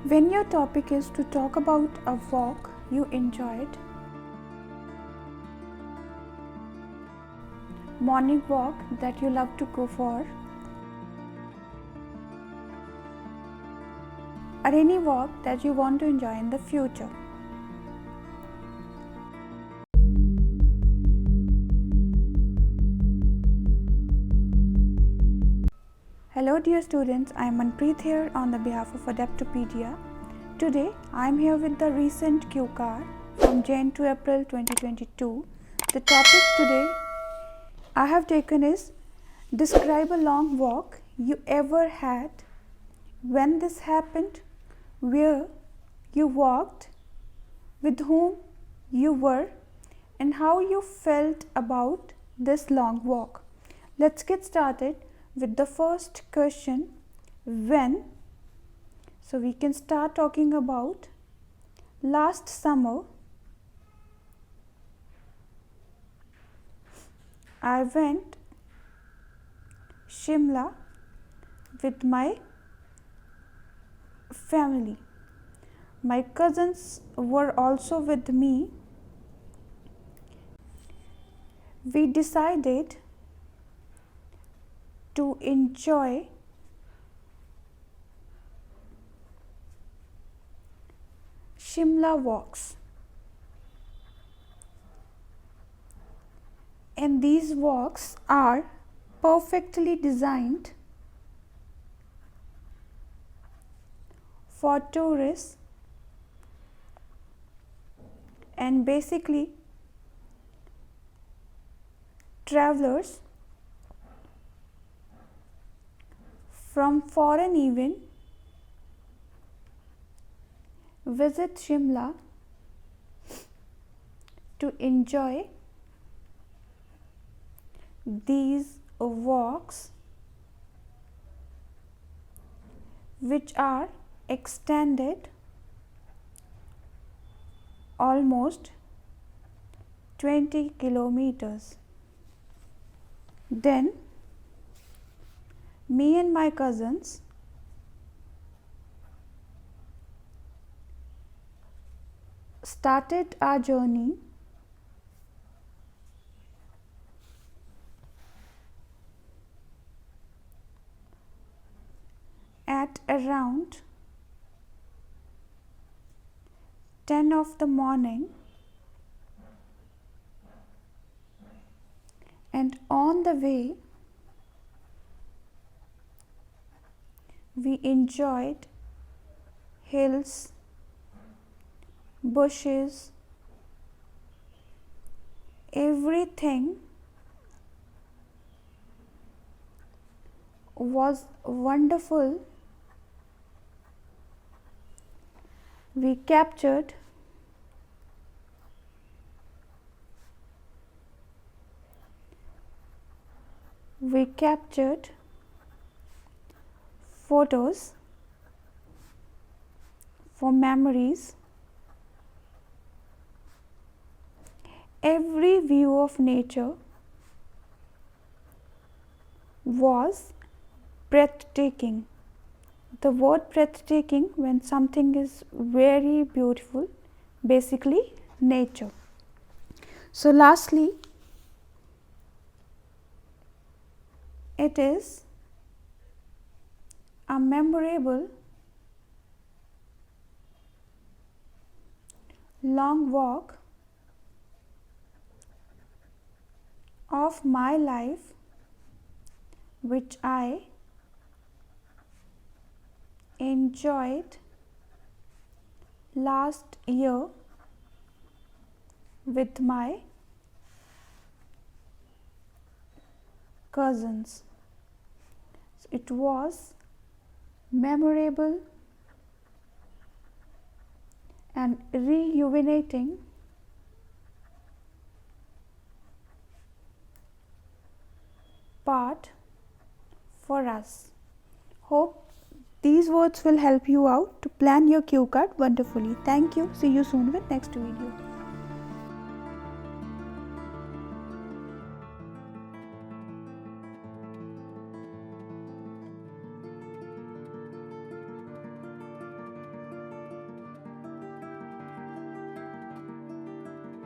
When your topic is to talk about a walk you enjoyed, morning walk that you love to go for, or any walk that you want to enjoy in the future. Hello dear students, I am Manpreet here on the behalf of ADEPTOPEDIA. Today I am here with the recent Cue card from Jan to April 2022. The topic today I have taken is describe a long walk you ever had, when this happened, where you walked, with whom you were, and how you felt about this long walk. Let's get started with the first question, when. So we can start talking about last summer. I went Shimla with my family. My cousins were also with me. We decided to enjoy Shimla walks, and these walks are perfectly designed for tourists and basically travelers from foreign even visit Shimla to enjoy these walks, which are extended almost 20 kilometers. Then me and my cousins started our journey at around 10 of the morning, and on the way we enjoyed hills, bushes, everything was wonderful. We captured photos for memories. Every view of nature was breathtaking. The word breathtaking, when something is very beautiful, basically nature. So lastly, it is a memorable long walk of my life, which I enjoyed last year with my cousins. So it was memorable and rejuvenating part for us. Hope these words will help you out to plan your cue card wonderfully. Thank you. See you soon with next video.